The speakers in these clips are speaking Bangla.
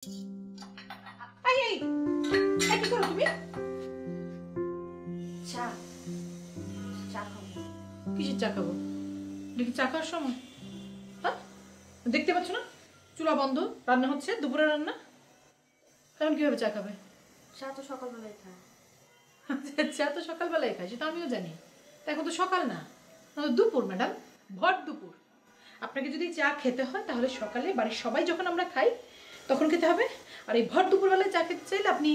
এই এই কি করো তুমি? চা চা খাবো। কিসের চা খাবো? দেখি চা খাওয়ার সময়? হ্যাঁ, দেখতে পাচ্ছ না চুলা বন্ধ, রান্না হচ্ছে, দুপুরে রান্না। এখন কিভাবে চা খাবে? চা তো সকালবেলায় খায়। চা তো সকালবেলায় খায়, সেটা আমিও জানি। তা এখন তো সকাল না, দুপুর ম্যাডাম, ভর দুপুর। আপনাকে যদি চা খেতে হয় তাহলে সকালে বাড়ির সবাই যখন আমরা খাই তখন খেতে হবে। আর এই ভর দুপুরবেলায় চা খেতে চাইলে আপনি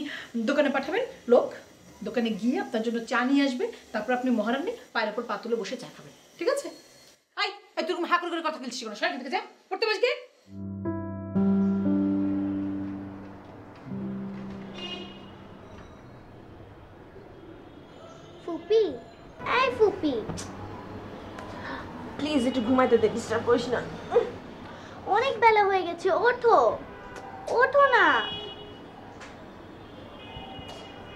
দোকানে পাঠাবেন লোক, দোকানে গিয়ে আপনার জন্য চা নিয়ে আসবে, তারপর আপনি মহারানী পায়ের ওপর পা তুলে বসে চা খাবেন, ঠিক আছে? আই আই তুই এরকম হাঁকড় করে কথা বলছিস কেন? সবাই থেকে যা, পড়তে বসে। ফুপি, এই ফুপি, প্লিজ একটু ঘুমাইতে দে, ডিস্টার্ব করিস না। অনেক বেলা হয়ে গেছে, ওঠো ওঠো না।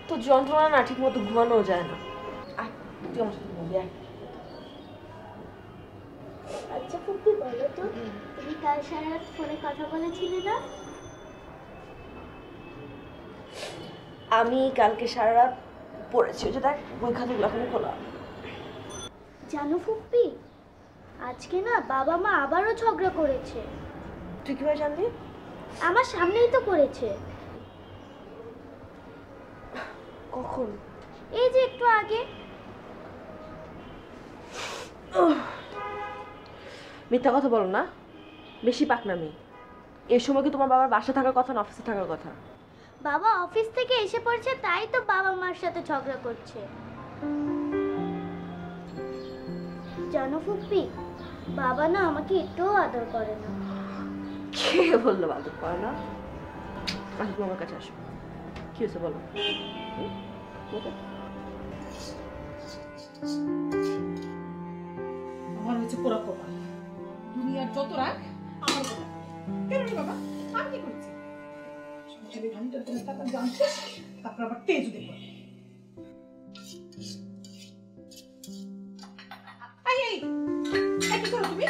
তো যন্ত্রণা না, ঠিক মতো ঘুমানো যায় না। আয় তুই আমার সাথে ঘুমাবি, আয়। আচ্ছা ফুপি বলো তো, তুমি কাল সারা রাত ফোনে কথা বলেছিলে না? আমি কালকে সারা রাত পড়েছি, ওই যে দেখ বই খাতাগুলো এখনো খোলা। জানো ফুপি, আজকে না বাবা মা আবারও ঝগড়া করেছে। তুই কিভাবে জানলি? আমার সামনেই তো করেছে। কখন? এই যে একটু আগে। মিথ্যা কথা বলো না, বেশি পাকনামি। এই সময় কি তোমার বাবার বাসা থাকার কথা না অফিসে থাকার কথা? বাবা অফিস থেকে এসে পড়ছে, তাই তো বাবা মার সাথে ঝগড়া করছে। জানো ফুপি, বাবা না আমাকে একটুও আদর করে না। কে বললো বাদর করে না? আসো তুমি আমার কাছে আসো, কি হয়েছে বলো। আমার হচ্ছে পোড়া কপাল, দুনিয়ার যত রাগ আমার উপর। কেন রে বাবা, আমি কি করেছি? সংসারে ঘানিটার জন্য তারপর জানছে, তারপর আবার তেজও দেখবো। এই এই কি করো তুমি?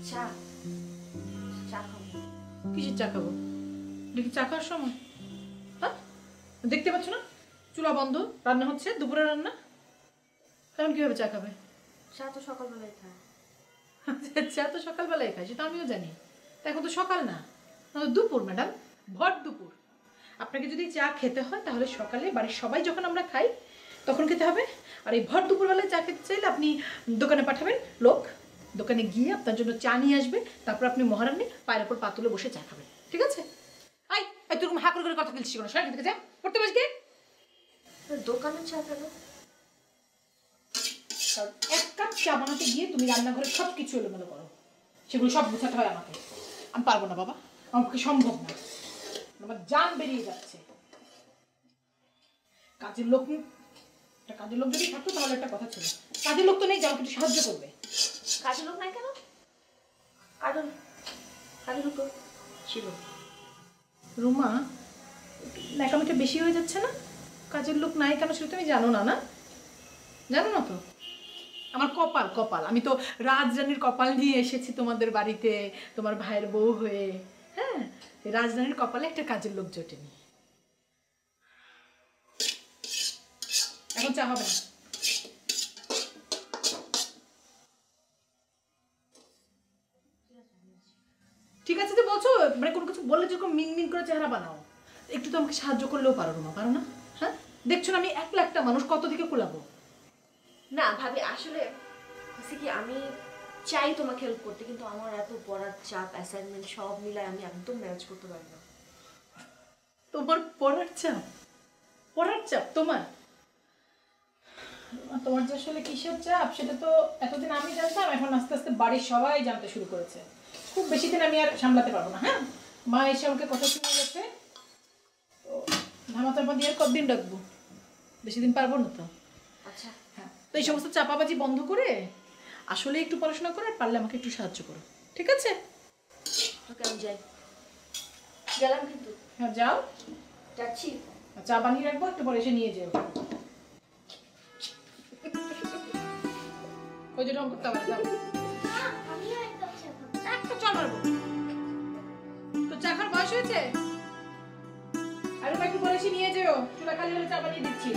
চা চা খাবো। কিসের চা খাবো? দেখি চা খাওয়ার সময়? হ্যাঁ, দেখতে পাচ্ছ না চুলা বন্ধ, রান্না হচ্ছে, দুপুরে রান্না। এখন কিভাবে চা খাবে? চা তো সকালবেলায় খায়। চা তো সকালবেলায় খায়, সেটা আমিও জানি। তা এখন তো সকাল না, দুপুর ম্যাডাম, ভর দুপুর। আপনাকে যদি চা খেতে হয় তাহলে সকালে বাড়ির সবাই যখন আমরা খাই তখন খেতে হবে। আর এই ভর দুপুরবেলায় চা খেতে চাইলে আপনি দোকানে পাঠাবেন লোক, দোকানে গিয়ে আপনার জন্য চা নিয়ে আসবে, তারপর আপনি মহারানী পায়ের ওপর পা তুলে বসে চা খাবেন, ঠিক আছে? আই আই তুই এরকম হাঁকড় করে কথা বলছিস কেন? সবাই থেকে যা, পড়তে বসে। দোকানের চা কেন? এক কাপ চা বানাতে গিয়ে তুমি রান্নাঘরে সব কিছু এলোমেলো করো, সেগুলো সব বোঝাতে হয় আমাকে। আমি পারবো না বাবা, আমার পক্ষে সম্ভব না, আমার জান বেরিয়ে যাচ্ছে। কাজের লোক, কাজের লোক যদি থাকতো তাহলে একটা কথা ছিল। কাজের লোক তো নেই যে আমাকে একটু সাহায্য করবে। কাজের লোক নাই কেন? কাজের লোক ছিল। রুমা, ন্যাকামিটা বেশি হয়ে যাচ্ছে না? কাজের লোক নাই কেন সেটা তুমি জানো না? না জানো না তো? আমার কপাল কপাল, আমি তো রাজরানীর কপাল নিয়ে এসেছি তোমাদের বাড়িতে, তোমার ভাইয়ের বউ হয়ে। হ্যাঁ, রাজরানীর কপালে একটা কাজের লোক জোটেনি। এখন চা হবে না। ঠিক আছে তো বলছো, মানে কোনো কিছু বললে যেরকম মিন মিন করে চেহারা বানাও। একটু তো আমাকে সাহায্য করলেও পারো রুমা, পারো না? হ্যাঁ, দেখছো না আমি একলা একটা মানুষ, কত দিকে কুলাবো। না ভাবি, আসলে হচ্ছে কি, আমি চাই তোমাকে হেল্প করতে, কিন্তু আমার এত পড়ার চাপ, অ্যাসাইনমেন্ট সব মিলায় আমি একদম ম্যানেজ করতে পারি না। তোমার পড়ার চাপ? পড়ার চাপ তোমার? তোমার যে আসলে কিসের চাপ সেটা তো এতদিন আমি জানতাম, এখন আস্তে আস্তে বাড়ির সবাই জানতে শুরু করেছে। খুব বেশি দিন আমি আর সামলাতে পারবো না। হ্যাঁ, মা এসে আমাকে কথা শুনে গেছে, তো ধামাচাপা দিয়ে আর কতদিন ডাকবো? বেশি দিন পারবো না তো। আচ্ছা হ্যাঁ, তো এই সমস্ত চাপাবাজি বন্ধ করে আসলে একটু পড়াশোনা করে, আর পারলে আমাকে একটু সাহায্য করো, ঠিক আছে? ওকে, আমি যাই, গেলাম কিন্তু। হ্যাঁ যাও, যাচ্ছি। চা বানিয়ে রাখবো, একটু পরে এসে নিয়ে যেও। ওই যে ঢং করতে হবে, যাও। আমিও একদম চা খাবো। একটা চা মারবো তো, চা বয়স হয়েছে? আর একটু পরে এসে নিয়ে যেও, চুলা খালি হলে চা বানিয়ে দিচ্ছি।